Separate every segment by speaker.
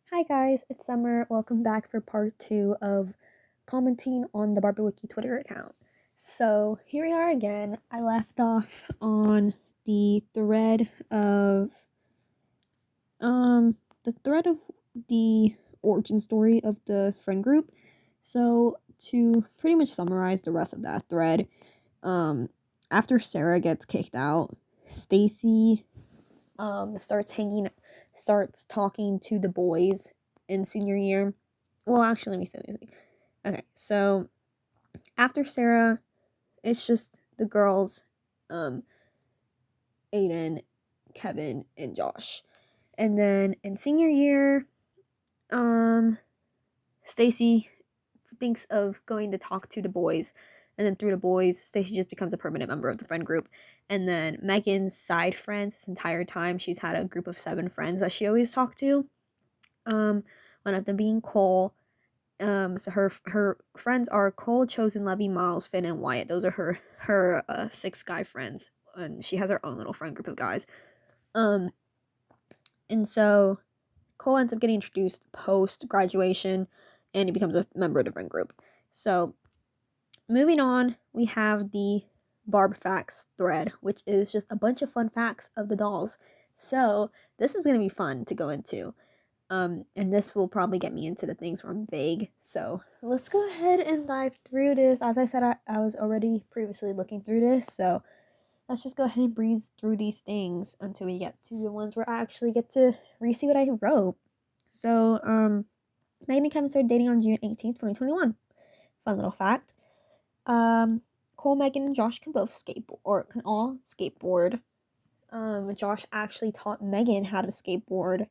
Speaker 1: Hi guys, it's Summer. Welcome back for part 2 of commenting on the BarbieWiki Twitter account. So here we are again. I left off on the thread of the thread of the origin story of the friend group. So to pretty much summarize the rest of that thread, after Sarah gets kicked out, Stacy starts talking to the boys in senior year. Well, actually, let me say. Okay, so after Sarah, it's just the girls, um, Aiden, Kevin, and Josh. And then in senior year, um, Stacy thinks of going to talk to the boys, and then through the boys, Stacy just becomes a permanent member of the friend group. And then Megan's side friends, this entire time, she's had a group of 7 friends that she always talked to. One of them being Cole. So her friends are Cole, Chosen, Levy, Miles, Finn, and Wyatt. Those are her 6 guy friends, and she has her own little friend group of guys. Um, and so Cole ends up getting introduced post graduation, and he becomes a member of the friend group. So moving on, we have the Barb Facts thread, which is just a bunch of fun facts of the dolls. So this is gonna be fun to go into. And this will probably get me into the things where I'm vague. So let's go ahead and dive through this. As I said, I was already previously looking through this, so let's just go ahead and breeze through these things until we get to the ones where I actually get to re-see what I wrote. So, Megan and Kevin started dating on June 18th, 2021. Fun little fact. Cole, Megan, and Josh can both skateboard, or can all skateboard. Josh actually taught Megan how to skateboard.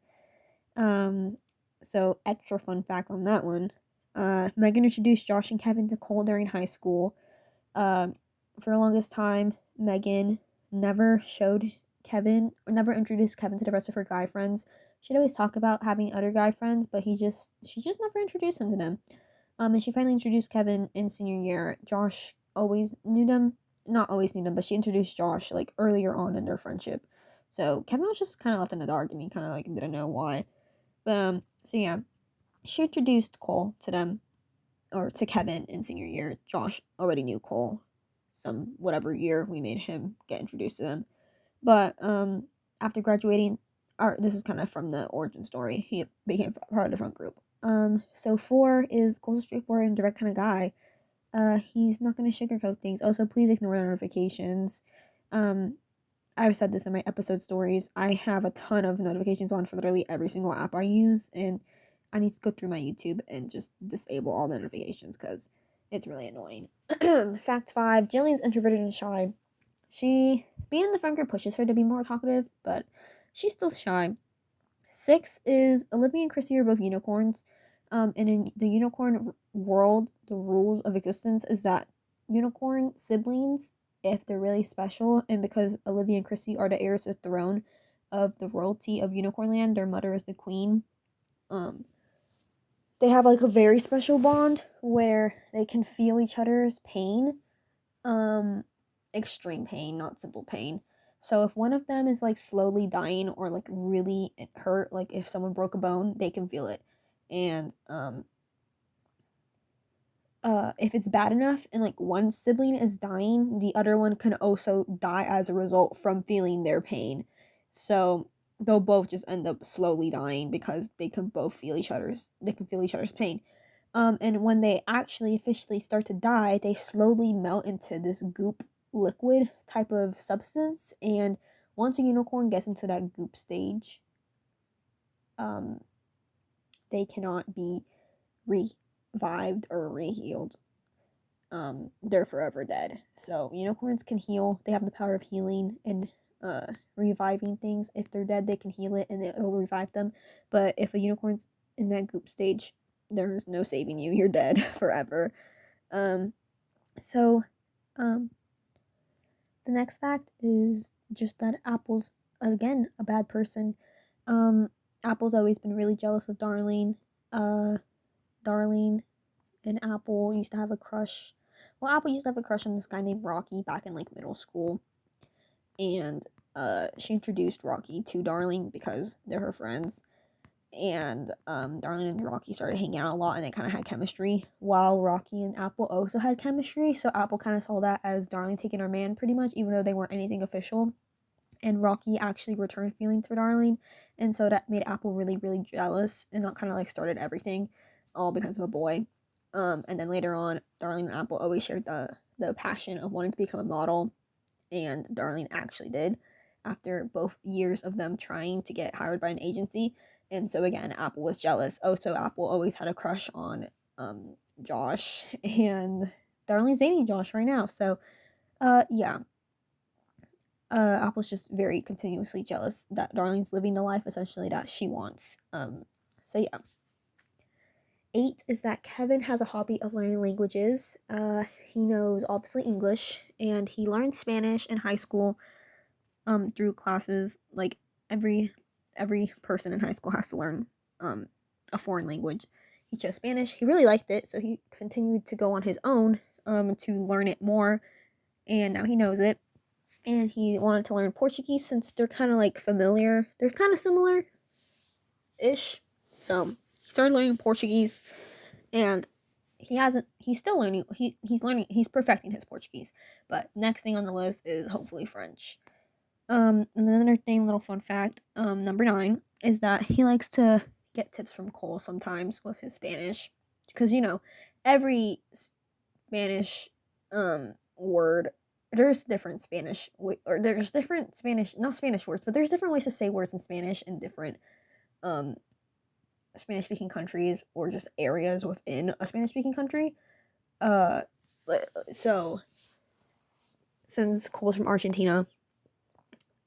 Speaker 1: So extra fun fact on that one. Megan introduced Josh and Kevin to Cole during high school. For the longest time, Megan never showed Kevin, or never introduced Kevin to the rest of her guy friends. She'd always talk about having other guy friends, but she just never introduced him to them. And she finally introduced Kevin in senior year. Josh always knew them, not always knew them, but she introduced Josh like earlier on in their friendship. So Kevin was just kind of left in the dark, and he kind of like didn't know why. But so yeah, she introduced Cole to them, or to Kevin in senior year. Josh already knew Cole, some whatever year we made him get introduced to them. But after graduating, this is kind of from the origin story. He became part of the front group. So 4 is Cole's a straightforward and direct kind of guy. He's not gonna sugarcoat things. Also, please ignore notifications. I've said this in my episode stories. I have a ton of notifications on for literally every single app I use, and I need to go through my YouTube and just disable all the notifications because it's really annoying. Fact 5, Jillian's introverted and shy. She, being in the friend group pushes her to be more talkative, but she's still shy. 6 is Olivia and Chrissy are both unicorns. And in the unicorn world, the rules of existence is that unicorn siblings, if they're really special, and because Olivia and Chrissy are the heirs to the throne of the royalty of Unicornland, their mother is the queen. They have like a very special bond where they can feel each other's pain. Extreme pain, not simple pain. So if one of them is like slowly dying or like really hurt, like if someone broke a bone, they can feel it. And if it's bad enough and like one sibling is dying, the other one can also die as a result from feeling their pain. So they'll both just end up slowly dying because they can feel each other's pain. And when they actually officially start to die, they slowly melt into this goop liquid type of substance. And once a unicorn gets into that goop stage, they cannot be revived or rehealed. They're forever dead. So unicorns can heal. They have the power of healing and reviving things. If they're dead, they can heal it and it'll revive them. But if a unicorn's in that goop stage, there's no saving you. You're dead forever. So, the next fact is just that Apple's, again, a bad person. Apple's always been really jealous of Darlene. Darlene and Apple used to have a crush. Well, Apple used to have a crush on this guy named Rocky back in like middle school. And she introduced Rocky to Darlene because they're her friends. and Darling and Rocky started hanging out a lot, and they kind of had chemistry, while Rocky and Apple also had chemistry. So Apple kind of saw that as Darling taking her man pretty much, even though they weren't anything official. And Rocky actually returned feelings for Darling, and so that made Apple really, really jealous, and that kind of like started everything, all because of a boy. And then later on, Darling and Apple always shared the passion of wanting to become a model, and Darling actually did after both years of them trying to get hired by an agency. And so again, Apple was jealous. Oh, so Apple always had a crush on Josh, and Darling's dating Josh right now. So yeah. Apple's just very continuously jealous that Darling's living the life essentially that she wants. So yeah. 8 is that Kevin has a hobby of learning languages. He knows obviously English, and he learned Spanish in high school through classes. Like every person in high school has to learn a foreign language. He chose Spanish. He really liked it, so he continued to go on his own to learn it more, and now he knows it. And he wanted to learn Portuguese since they're kind of like familiar. They're kind of similar-ish. So he started learning Portuguese, and he's still learning. He's perfecting his Portuguese. But next thing on the list is hopefully French. Another thing, little fun fact, number 9 is that he likes to get tips from Cole sometimes with his Spanish, because every Spanish word, there's different Spanish, or there's different Spanish, not Spanish words, but there's different ways to say words in Spanish in different Spanish speaking countries, or just areas within a Spanish speaking country. So since Cole's from Argentina,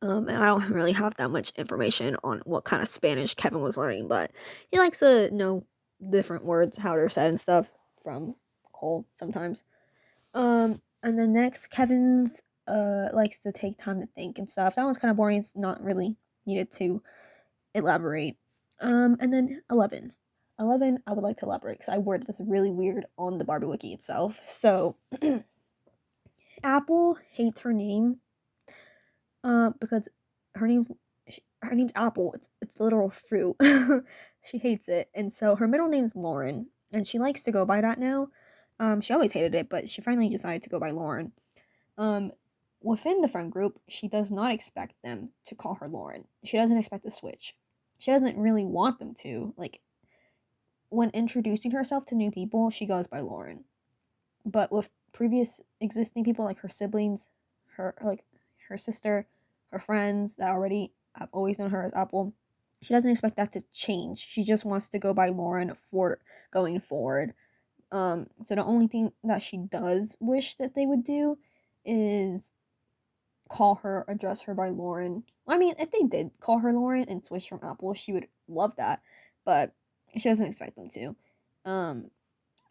Speaker 1: and I don't really have that much information on what kind of Spanish Kevin was learning, but he likes to know different words, how they're said and stuff from Cole sometimes. And then next, Kevin's likes to take time to think and stuff. That one's kind of boring. It's not really needed to elaborate. And then 11. 11, I would like to elaborate because I worded this really weird on the BarbieWiki itself. So, Apple hates her name because her name's Apple. It's literal fruit. She hates it, and so her middle name's Lauren, and she likes to go by that now. She always hated it, but she finally decided to go by Lauren. Within the friend group, she does not expect them to call her Lauren. She doesn't expect to switch. She doesn't really want them to. Like, when introducing herself to new people, she goes by Lauren. But with previous existing people, like her siblings, her sister, her friends that already have always known her as Apple, she doesn't expect that to change. She just wants to go by Lauren for going forward. So the only thing that she does wish that they would do is address her by Lauren. I mean, if they did call her Lauren and switch from Apple, she would love that, but she doesn't expect them to.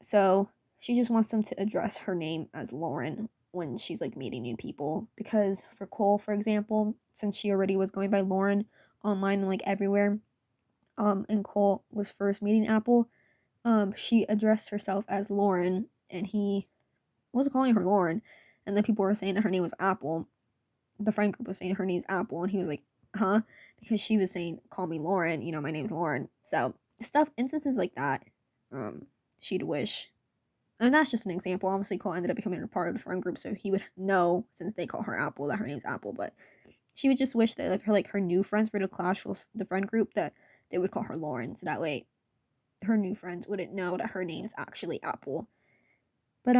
Speaker 1: So she just wants them to address her name as Lauren when she's like meeting new people, because for Cole, for example, since she already was going by Lauren online and like everywhere, and Cole was first meeting Apple, she addressed herself as Lauren, and he was calling her Lauren, and then people were saying that her name was Apple. The friend group was saying her name's Apple, and he was like, huh? Because she was saying, call me Lauren, my name's Lauren. So instances like that, she'd wish. And that's just an example. Obviously, Cole ended up becoming a part of the friend group, so he would know, since they call her Apple, that her name's Apple. But she would just wish that if her new friends were to clash with the friend group, that they would call her Lauren, so that way her new friends wouldn't know that her name is actually Apple. But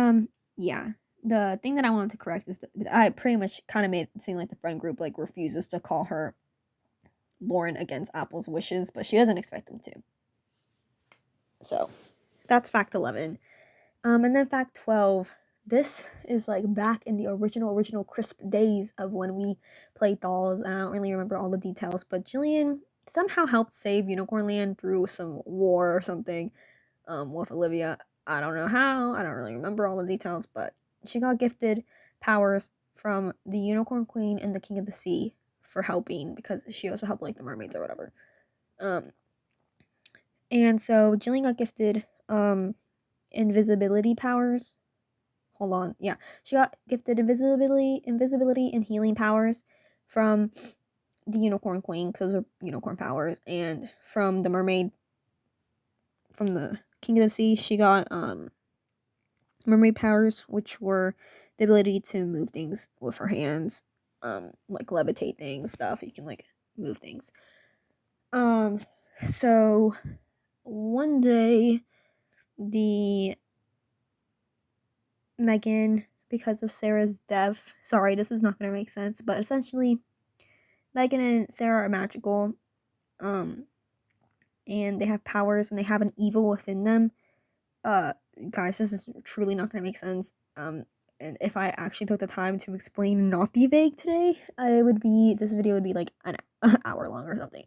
Speaker 1: yeah, the thing that I wanted to correct is that I pretty much kind of made it seem like the friend group like refuses to call her Lauren against Apple's wishes, but she doesn't expect them to. So that's fact 11. And then fact 12. This is like back in the original crisp days of when we played dolls. I don't really remember all the details, but Jillian somehow helped save Unicorn Land through some war or something with Olivia. I don't know how. I don't really remember all the details, but she got gifted powers from the Unicorn Queen and the King of the Sea for helping, because she also helped like the mermaids or whatever. And so Jillian got gifted invisibility powers. Hold on. Yeah. She got gifted invisibility and healing powers from the Unicorn Queen, because those are unicorn powers, and from the mermaid, from the King of the Sea, she got mermaid powers, which were the ability to move things with her hands, like levitate things, stuff. You can like move things. So one day, the Megan, because of Sarah's death, sorry, this is not gonna make sense, but essentially, Megan and Sarah are magical, and they have powers, and they have an evil within them. Guys, this is truly not gonna make sense. And if I actually took the time to explain and not be vague today, this video would be like an hour long or something.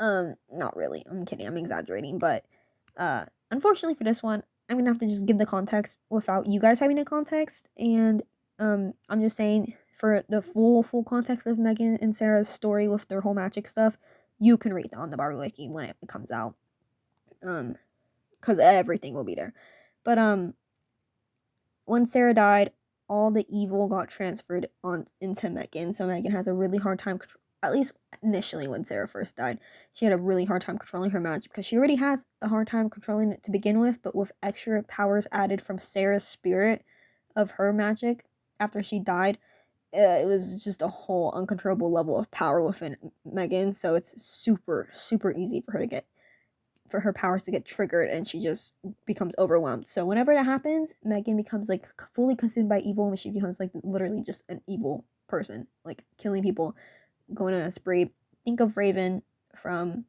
Speaker 1: Not really. I'm kidding. I'm exaggerating. But unfortunately for this one, I'm gonna have to just give the context without you guys having the context. And I'm just saying, for the full context of Megan and Sarah's story with their whole magic stuff, you can read that on the BarbieWiki when it comes out. Because everything will be there. But when Sarah died, all the evil got transferred on into Megan. So Megan has a really hard time, at least initially when Sarah first died, she had a really hard time controlling her magic, because she already has a hard time controlling it to begin with, but with extra powers added from Sarah's spirit of her magic after she died, it was just a whole uncontrollable level of power within Megan. So it's super easy for her powers to get triggered, and she just becomes overwhelmed. So whenever that happens, Megan becomes like fully consumed by evil, and she becomes like literally just an evil person, like killing people, going on a spree. Think of Raven from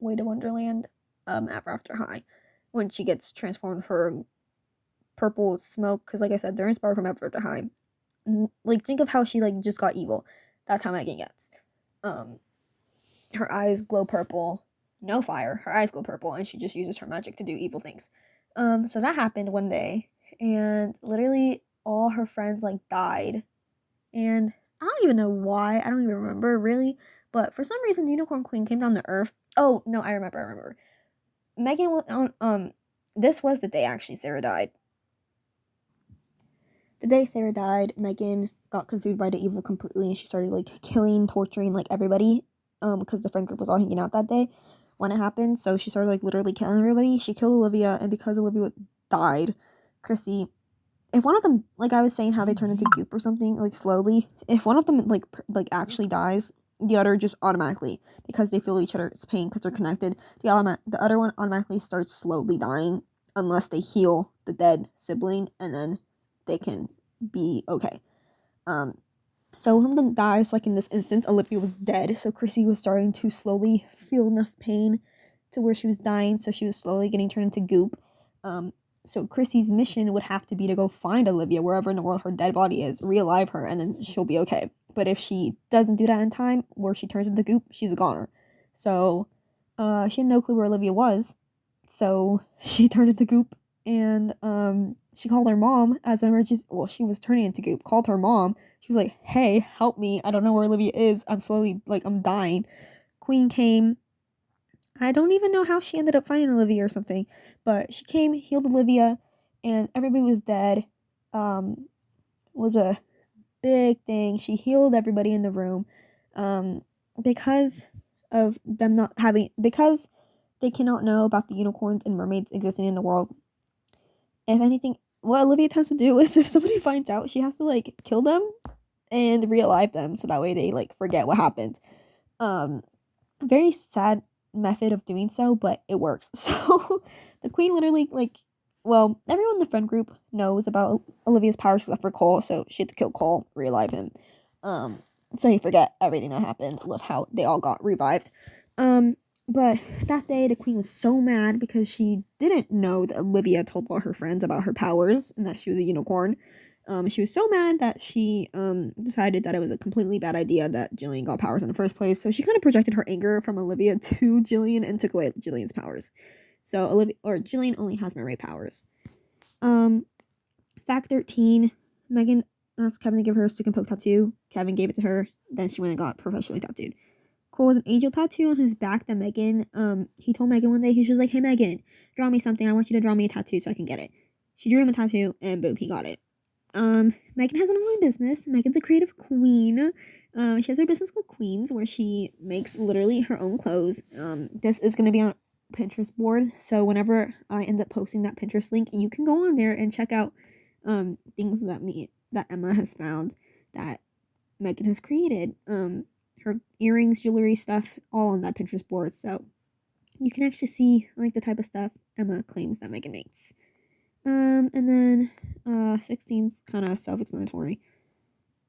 Speaker 1: Way to Wonderland, After High, when she gets transformed for purple smoke, because like I said, they're inspired from After High. Like, think of how she like just got evil. That's how Megan gets. Her eyes glow purple. No fire. Her eyes glow purple, and she just uses her magic to do evil things. So that happened one day, and literally all her friends like died, and I don't even know why. I don't even remember really, but for some reason the Unicorn Queen came down to Earth. Oh no, I remember. Megan was on. This was the day actually Sarah died. The day Sarah died, Megan got consumed by the evil completely, and she started like killing, torturing like everybody. Because the friend group was all hanging out that day when it happened. So she started like literally killing everybody. She killed Olivia, and because Olivia died, Chrissy, if one of them, like I was saying how they turn into goop or something, like slowly, if one of them like actually dies, the other just automatically, because they feel each other's pain because they're connected, the other one automatically starts slowly dying unless they heal the dead sibling, and then they can be okay. So one of them dies, like in this instance, Olivia was dead, so Chrissy was starting to slowly feel enough pain to where she was dying, so she was slowly getting turned into goop. So Chrissy's mission would have to be to go find Olivia wherever in the world her dead body is, realive her, and then she'll be okay. But if she doesn't do that in time, where she turns into goop, she's a goner. So she had no clue where Olivia was, so she turned into goop, and she called her mom as an emergency. Well, she was turning into goop, called her mom. She was like, hey, help me. I don't know where Olivia is. I'm slowly, like, I'm dying. Queen came. I don't even know how she ended up finding Olivia or something. But she came, healed Olivia, and everybody was dead. Was a big thing. She healed everybody in the room. Because of them not having... Because they cannot know about the unicorns and mermaids existing in the world. If anything... What Olivia tends to do is if somebody finds out, she has to, like, kill them and realive them, so that way they like forget what happened. Very sad method of doing so, but it works. So the queen literally everyone in the friend group knows about Olivia's powers except for Cole, so she had to kill Cole, realive him, so you forget everything that happened with how they all got revived. But that day the queen was so mad because she didn't know that Olivia told all her friends about her powers and that she was a unicorn. She was so mad that she decided that it was a completely bad idea that Jillian got powers in the first place. So she kind of projected her anger from Olivia to Jillian and took away Jillian's powers. So Jillian only has mermaid powers. Fact 13, Megan asked Kevin to give her a stick and poke tattoo. Kevin gave it to her. Then she went and got professionally tattooed. Cole has an angel tattoo on his back that Megan, he told Megan one day, he was just like, hey Megan, draw me something. I want you to draw me a tattoo so I can get it. She drew him a tattoo and boom, he got it. Megan has an online business. Megan's a creative queen. She has her business called Queens, where she makes literally her own clothes. This is gonna be on Pinterest board, so whenever I end up posting that Pinterest link, you can go on there and check out things that Emma has found that Megan has created. Her earrings, jewelry, stuff, all on that Pinterest board. So you can actually see like the type of stuff Emma claims that Megan makes. And then 16's kind of self-explanatory.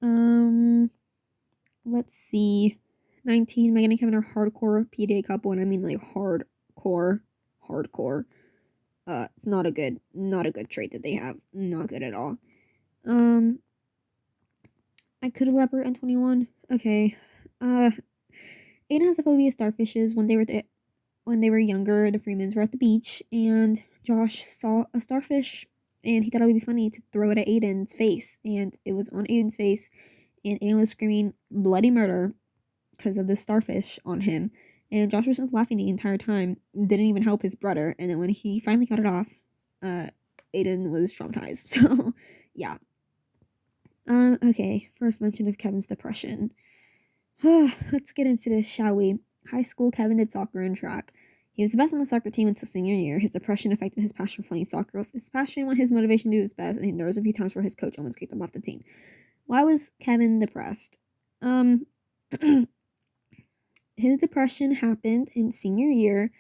Speaker 1: Let's see. 19, Megan and Kevin are hardcore PDA couple, and I mean like hardcore. It's not a good trait that they have. Not good at all. I could elaborate on 21. Okay. Aiden has a phobia of starfishes. When they were younger, the Freemans were at the beach, and Josh saw a starfish, and he thought it would be funny to throw it at Aiden's face, and it was on Aiden's face, and Aiden was screaming bloody murder because of the starfish on him, and Josh was just laughing the entire time, didn't even help his brother, and then when he finally got it off, Aiden was traumatized. So, yeah. Okay, first mention of Kevin's depression. Let's get into this, shall we? High school, Kevin did soccer and track. He was the best on the soccer team until senior year. His depression affected his passion for playing soccer. With his passion went his motivation to do his best, and there was a few times where his coach almost kicked him off the team. Why was Kevin depressed? His depression happened in senior year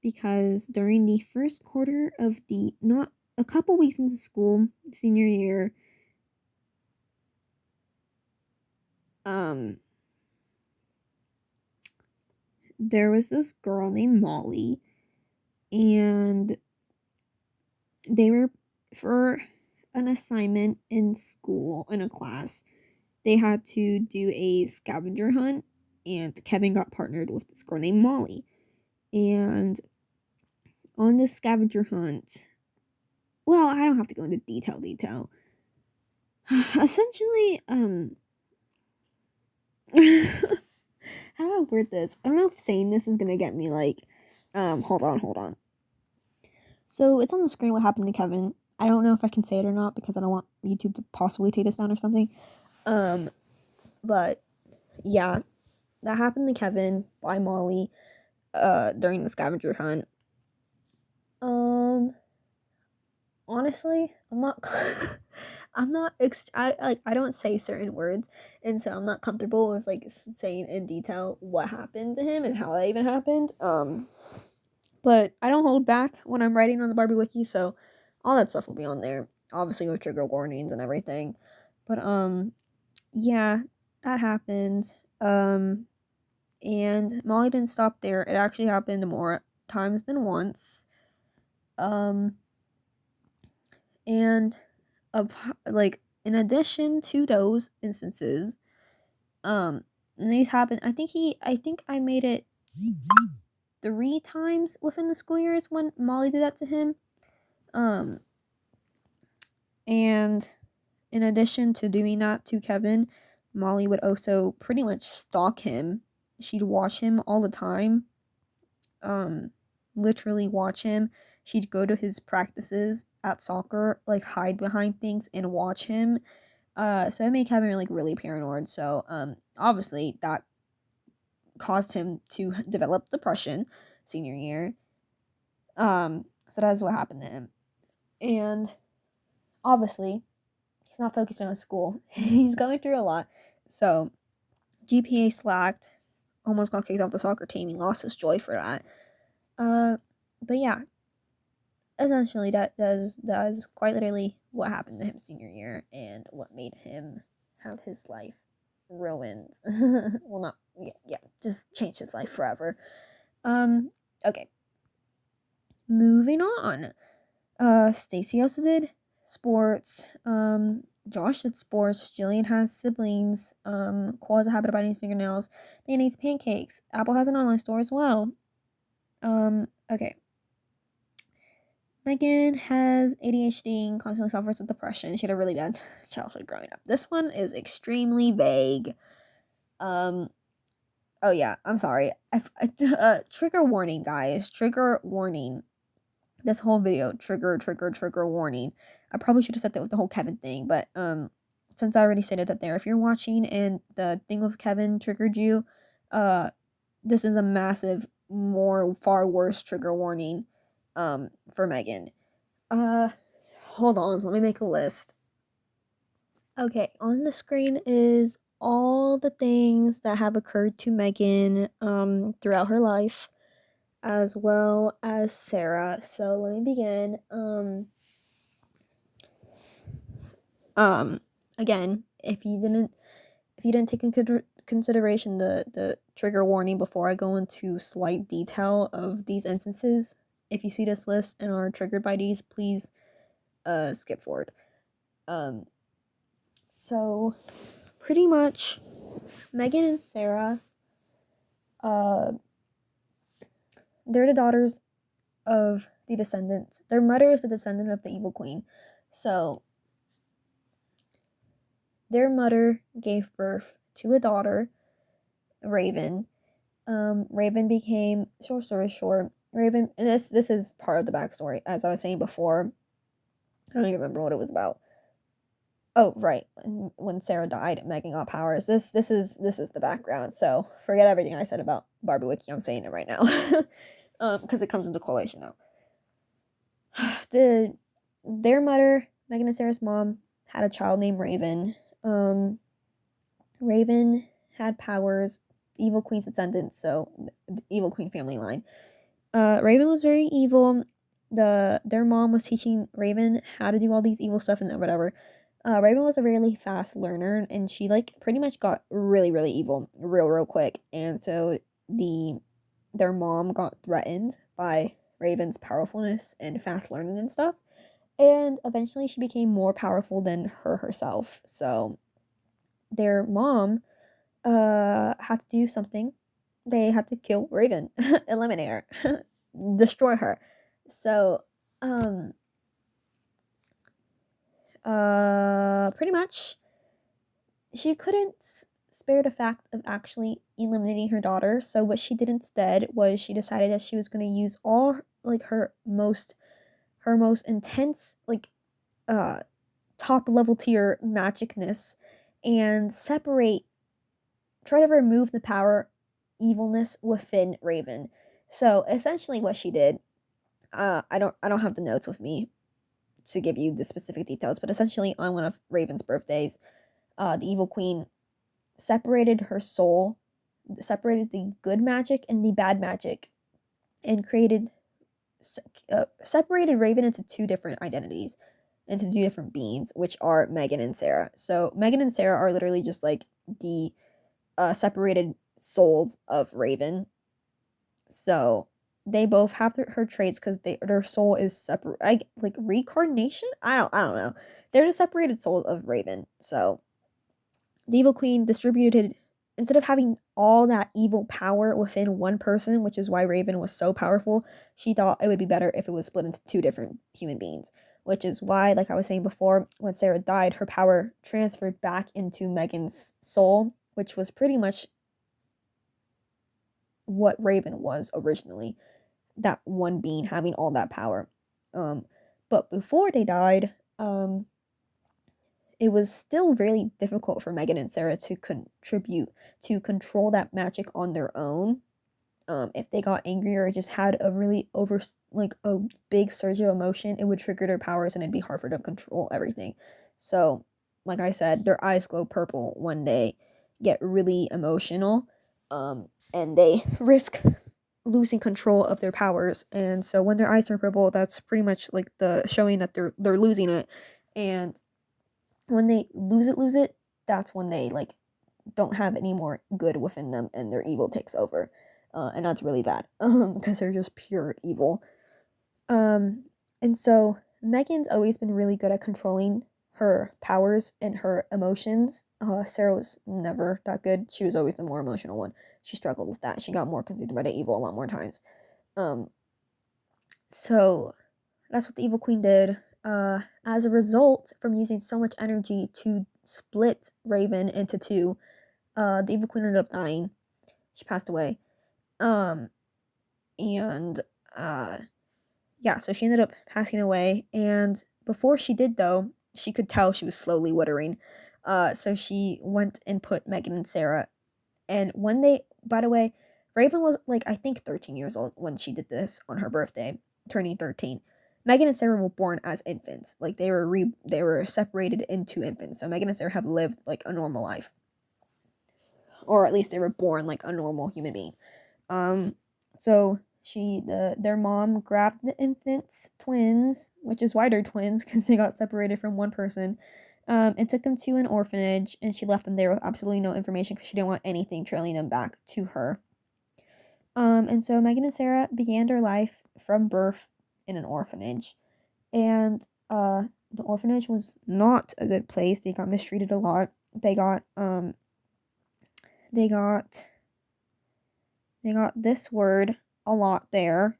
Speaker 1: because during the first quarter of not a couple weeks into school, senior year, there was this girl named Molly, and they were, for an assignment in school, in a class, they had to do a scavenger hunt, and Kevin got partnered with this girl named Molly. And on this scavenger hunt, well, I don't have to go into detail. Essentially, how do I word this? I don't know if saying this is gonna get me like, hold on. So it's on the screen what happened to Kevin. I don't know if I can say it or not because I don't want YouTube to possibly take us down or something. But yeah, that happened to Kevin by Molly, during the scavenger hunt. Honestly, I don't say certain words, and so I'm not comfortable with like saying in detail what happened to him and how that even happened. But I don't hold back when I'm writing on the BarbieWiki, so all that stuff will be on there, obviously with trigger warnings and everything. But yeah, that happened. And Molly didn't stop there. It actually happened more times than once. And like in addition to those instances, and these happened. I think I made it 3 times within the school years when Molly did that to him. And in addition to doing that to Kevin, Molly would also pretty much stalk him. She'd watch him all the time. Literally watch him. She'd go to his practices at soccer, like hide behind things and watch him. So it made Kevin like really paranoid. So obviously that caused him to develop depression senior year. So that's what happened to him. And obviously he's not focused on his school. He's going through a lot. So GPA slacked, almost got kicked off the soccer team. He lost his joy for that. But yeah, essentially that is quite literally what happened to him senior year and what made him have his life ruined. Well, not yeah, just changed his life forever. Okay. Moving on. Stacy also did sports. Josh did sports. Jillian has siblings. Cole has a habit of biting his fingernails. Dan eats pancakes. Apple has an online store as well. Okay. Megan has ADHD and constantly suffers with depression. She had a really bad childhood growing up. This one is extremely vague. Oh yeah, I'm sorry. Trigger warning, guys. Trigger warning. this whole video, trigger warning. I probably should have said that with the whole Kevin thing, but since I already stated that there, if you're watching and the thing with Kevin triggered you, this is a massive, far worse trigger warning for Megan. Hold on, let me make a list. Okay, on the screen is all the things that have occurred to Megan throughout her life, as well as Sarah. So let me begin. Again, if you didn't take into consideration the trigger warning before I go into slight detail of these instances, if you see this list and are triggered by these, please skip forward. So pretty much Megan and Sarah, they're the daughters of the descendants. Their mother is a descendant of the evil queen. So their mother gave birth to a daughter, Raven. Raven became, short story short, Raven, and this is part of the backstory, as I was saying before. I don't even remember what it was about. Oh, right. When Sarah died, Megan got powers. This is the background. So forget everything I said about BarbieWiki. I'm saying it right now, because it comes into correlation now. Their mother, Megan and Sarah's mom, had a child named Raven. Raven had powers, the evil queen's descendant, so the evil queen family line. Raven was very evil. Their mom was teaching Raven how to do all these evil stuff and whatever. Raven was a really fast learner, and she pretty much got really, really evil real quick. And so their mom got threatened by Raven's powerfulness and fast learning and stuff. And eventually she became more powerful than herself. So their mom had to do something. They had to kill Raven, eliminate her, destroy her. So pretty much she couldn't spare the fact of actually eliminating her daughter. So what she did instead was she decided that she was going to use all her most intense top level tier magicness and try to remove the power evilness within Raven. So essentially what she did, I don't have the notes with me to give you the specific details, but essentially on one of Raven's birthdays, the evil queen separated her soul, separated the good magic and the bad magic, and separated Raven into two different identities, into two different beings, which are Megan and Sarah. So Megan and Sarah are literally just the separated souls of Raven. So they both have her traits because their soul is separate, reincarnation. I don't know. They're the separated souls of Raven. So the evil queen distributed, instead of having all that evil power within one person, which is why Raven was so powerful, she thought it would be better if it was split into two different human beings, which is why, like I was saying before, when Sarah died, her power transferred back into Megan's soul, which was pretty much what Raven was originally, that one being having all that power. But before they died, it was still really difficult for Megan and Sarah to control that magic on their own. If they got angry or just had a really a big surge of emotion, it would trigger their powers and it'd be hard for them to control everything. So, like I said, their eyes glow purple when they get really emotional, and they risk losing control of their powers. And so when their eyes turn purple, that's pretty much like the showing that they're losing it. And when they lose it, that's when they don't have any more good within them and their evil takes over. And that's really bad, because they're just pure evil. And so Megan's always been really good at controlling her powers and her emotions. Sarah was never that good. She was always the more emotional one. She struggled with that. She got more consumed by the evil a lot more times. So that's what the evil queen did. As a result, from using so much energy to split Raven into two, the evil queen ended up dying. She passed away. And yeah, so she ended up passing away, and before she did, though, she could tell she was slowly withering. So she went and put Megan and Sarah, and when they, by the way, Raven was like, I think 13 years old when she did this on her birthday, turning 13. Megan and Sarah were born as infants. Like they were separated into infants. So Megan and Sarah have lived like a normal life. Or at least they were born like a normal human being. So their mom grabbed the infants, twins, which is why they're twins because they got separated from one person, and took them to an orphanage, and she left them there with absolutely no information because she didn't want anything trailing them back to her. And so Megan and Sarah began their life from birth in an orphanage, and the orphanage was not a good place. They got mistreated a lot. They got this word a lot there.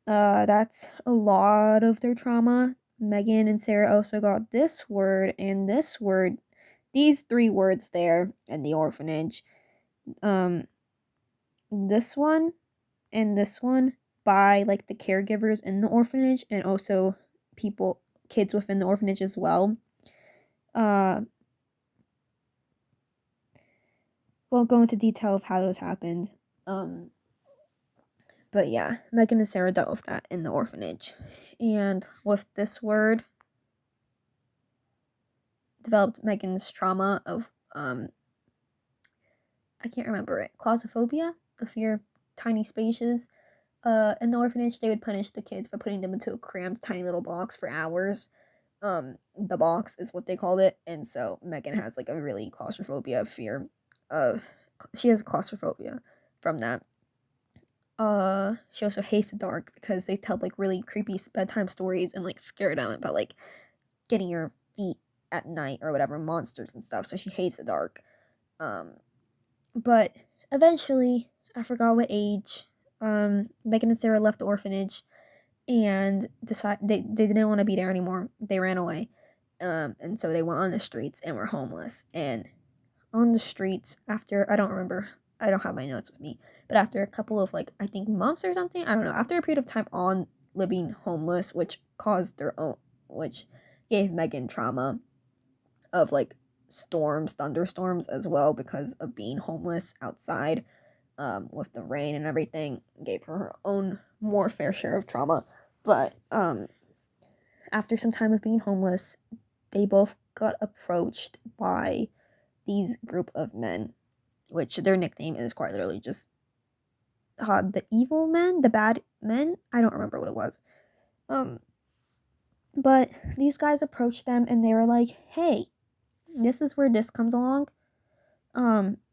Speaker 1: That's a lot of their trauma. Megan and Sarah also got this word and this word, these three words there in the orphanage. This one and this one by like the caregivers in the orphanage and also kids within the orphanage as well. Won't go into detail of how those happened. But yeah, Megan and Sarah dealt with that in the orphanage. And with this word, developed Megan's trauma of, I can't remember it, claustrophobia, the fear of tiny spaces. In the orphanage, they would punish the kids by putting them into a cramped, tiny little box for hours. The box is what they called it. And so Megan has like a really claustrophobia fear of, she has claustrophobia from that. She also hates the dark because they tell like really creepy bedtime stories and like scare them about like getting your feet at night or whatever, monsters and stuff. So she hates the dark. But eventually, I forgot what age, Megan and Sarah left the orphanage and they didn't want to be there anymore. They ran away. And so they went on the streets and were homeless. And on the streets after, I don't remember, I don't have my notes with me, but after a couple of like, I think months or something, I don't know, after a period of time on living homeless, which gave Megan trauma of like thunderstorms as well because of being homeless outside, with the rain and everything, gave her own more fair share of trauma. But after some time of being homeless, they both got approached by these group of men, which their nickname is quite literally just the evil men, the bad men. I don't remember what it was. But these guys approached them and they were like, "Hey, this is where this comes along."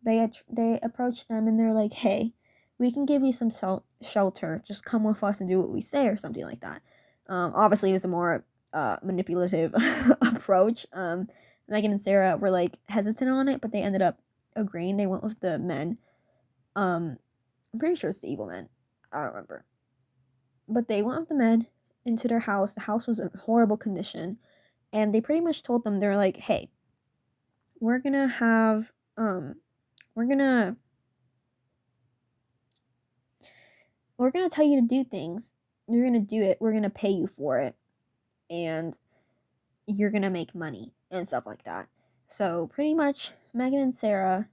Speaker 1: They approached them and they're like, "Hey, we can give you some shelter. Just come with us and do what we say," or something like that. Obviously, it was a more manipulative approach. Megan and Sarah were like hesitant on it, but they ended up agreeing. They went with the men. I'm pretty sure it's the evil men. I don't remember. But they went with the men into their house. The house was in horrible condition. And they pretty much told them, they're like, "Hey, we're gonna have, we're gonna tell you to do things. You're gonna do it. We're gonna pay you for it. And you're gonna make money," and stuff like that. So pretty much Megan and Sarah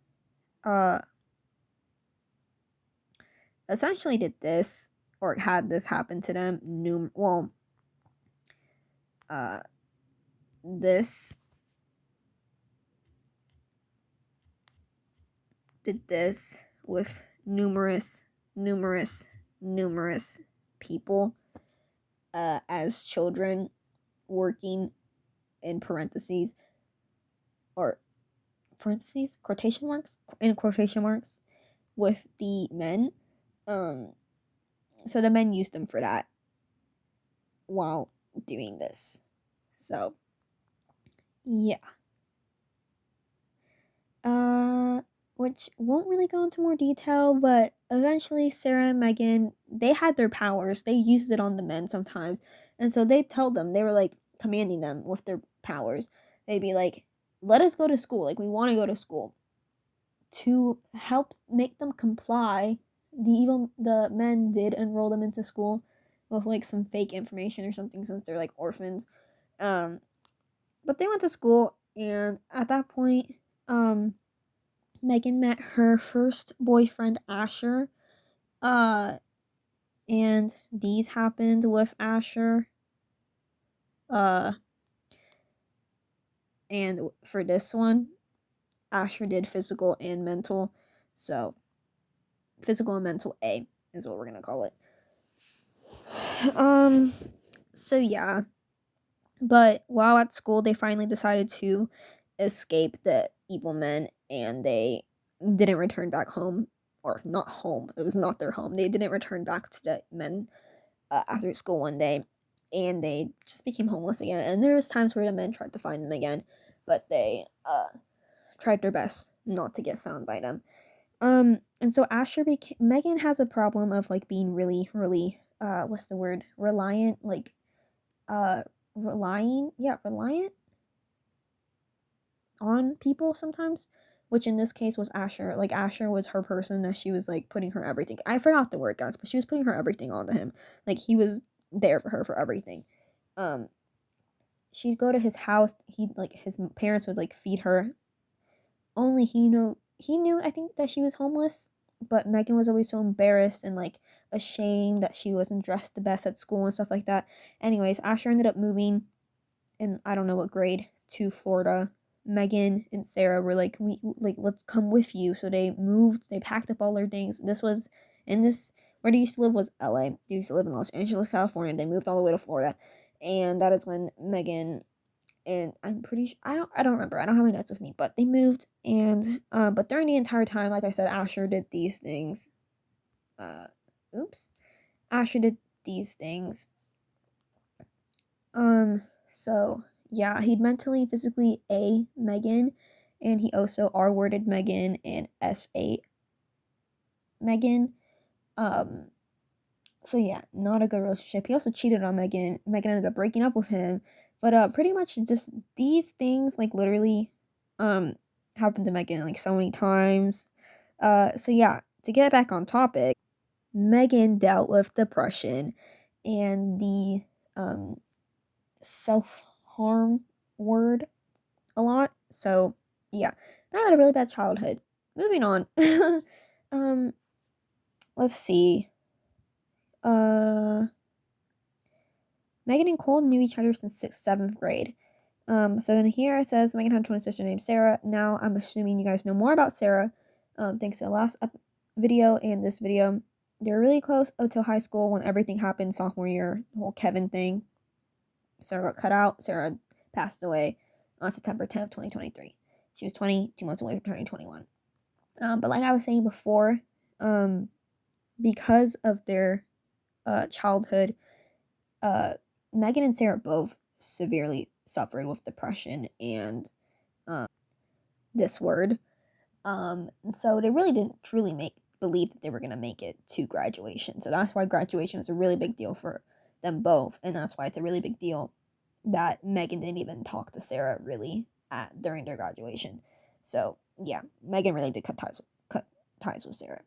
Speaker 1: essentially did this, or had this happen to them. This did this with numerous people as children, working in quotation marks with the men. So the men used them for that while doing this. So yeah. Which won't really go into more detail, but eventually Sarah and Megan, they had their powers. They used it on the men sometimes. And so they tell them, they were like commanding them with their powers. They'd be like, "Let us go to school. Like, we want to go to school." to help make them comply, the men did enroll them into school with like some fake information or something, since they're like orphans. But they went to school, and at that point, Megan met her first boyfriend, Asher. Uh, and these happened with Asher. And for this one, Asher did physical and mental. So, physical and mental A is what we're gonna call it. So yeah. But while at school, they finally decided to escape the evil men, and they didn't return back home. Or not home. It was not their home. They didn't return back to the men after school one day, and they just became homeless again. And there was times where the men tried to find them again, but they tried their best not to get found by them. And so Megan has a problem of like being really, really what's the word? Reliant, like reliant on people sometimes, which in this case was Asher. Like Asher was her person that she was like putting her everything. I forgot the word, guys, but she was putting her everything onto him. Like he was there for her for everything. She'd go to his house. His parents would like feed her. Only he knew I think that she was homeless, but Megan was always so embarrassed and like ashamed that she wasn't dressed the best at school and stuff like that. Anyways, Asher ended up moving in I don't know what grade to Florida. Megan and Sarah were like, let's come with you. So they moved, they packed up all their things. This was in this where they used to live was LA. They used to live in Los Angeles, California. They moved all the way to Florida. And that is when Megan and I'm pretty sure I don't remember. I don't have my notes with me, but they moved, and but during the entire time, like I said, Asher did these things. Oops. Asher did these things. So yeah, he'd mentally, physically A Megan, and he also R-worded Megan and S-A Megan. So yeah, not a good relationship. He also cheated on Megan. Megan ended up breaking up with him. But pretty much just these things like literally happened to Megan like so many times. So yeah, to get back on topic, Megan dealt with depression and the self-harm word a lot. So yeah, Matt had a really bad childhood. Moving on. Let's see. Megan and Cole knew each other since 6th, 7th grade. So then here it says Megan had a twin sister named Sarah. Now I'm assuming you guys know more about Sarah. Thanks to the last video and this video. They were really close until high school when everything happened sophomore year, the whole Kevin thing. Sarah got cut out. Sarah passed away on September 10th, 2023. She was 20, 2 months away from turning 21. But like I was saying before, because of their childhood, Megan and Sarah both severely suffered with depression and this word. So they really didn't truly believe that they were going to make it to graduation. So that's why graduation was a really big deal for them both. And that's why it's a really big deal that Megan didn't even talk to Sarah really during their graduation. So yeah, Megan really did cut ties with Sarah.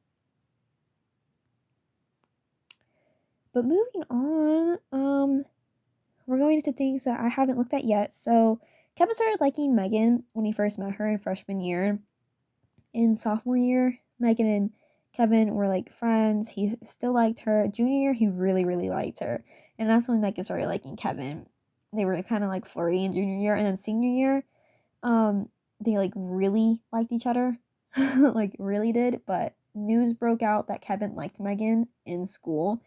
Speaker 1: But moving on, we're going into things that I haven't looked at yet. So Kevin started liking Megan when he first met her in freshman year. In sophomore year, Megan and Kevin were like friends. He still liked her. Junior year, he really, really liked her. And that's when Megan started liking Kevin. They were kind of like flirty in junior year. And then senior year, they like really liked each other. Like really did. But news broke out that Kevin liked Megan in school.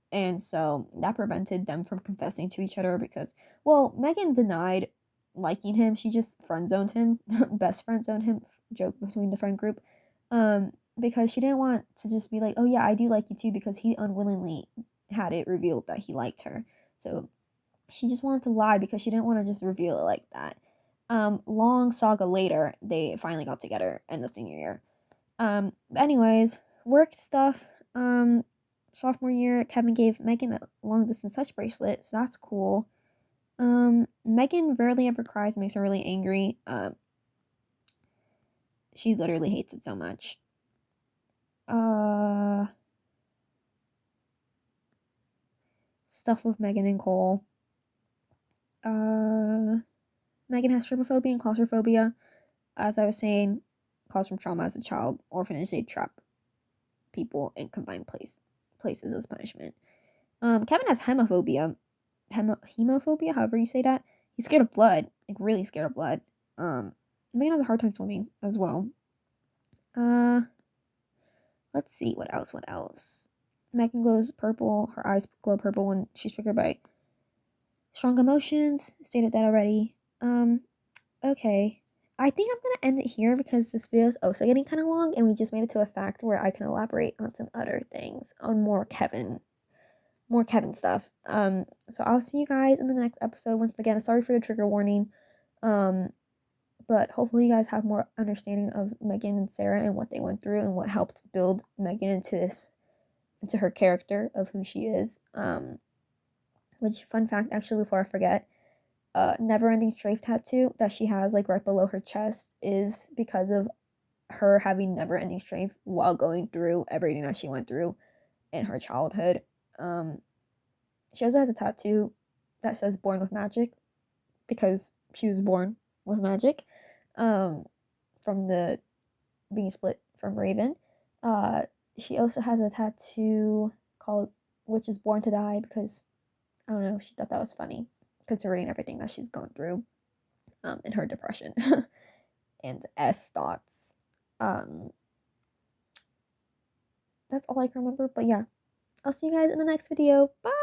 Speaker 1: And so that prevented them from confessing to each other because, well, Megan denied liking him. She just friend zoned him, best friend zoned him, joke between the friend group. Because she didn't want to just be like, oh yeah, I do like you too, because he unwillingly had it revealed that he liked her. So she just wanted to lie because she didn't want to just reveal it like that. Long saga later, they finally got together in the senior year. Anyways, work stuff. Sophomore year, Kevin gave Megan a long distance touch bracelet, so that's cool. Megan rarely ever cries, makes her really angry. She literally hates it so much. Stuff with Megan and Cole. Megan has trypophobia and claustrophobia. As I was saying, caused from trauma as a child. Orphanage, they trap people in confined places as punishment. Kevin has hemophobia. Hemophobia, however you say that. He's scared of blood. Like, really scared of blood. Megan has a hard time swimming as well. Let's see, what else? Megan glows purple. Her eyes glow purple when she's triggered by strong emotions. Stated that already. Okay. I think I'm gonna end it here because this video is also getting kind of long, and we just made it to a fact where I can elaborate on some other things, on more Kevin stuff. So I'll see you guys in the next episode. Once again, sorry for the trigger warning. But hopefully you guys have more understanding of Megan and Sarah and what they went through and what helped build Megan into her character of who she is. Which, fun fact, actually, before I forget, never ending strafe tattoo that she has like right below her chest is because of her having never ending strafe while going through everything that she went through in her childhood. She also has a tattoo that says born with magic because she was born with magic from the being split from Raven. She also has a tattoo called Which is Born to Die because, I don't know, she thought that was funny considering everything that she's gone through in her depression and S thoughts. That's all I can remember, but yeah, I'll see you guys in the next video. Bye!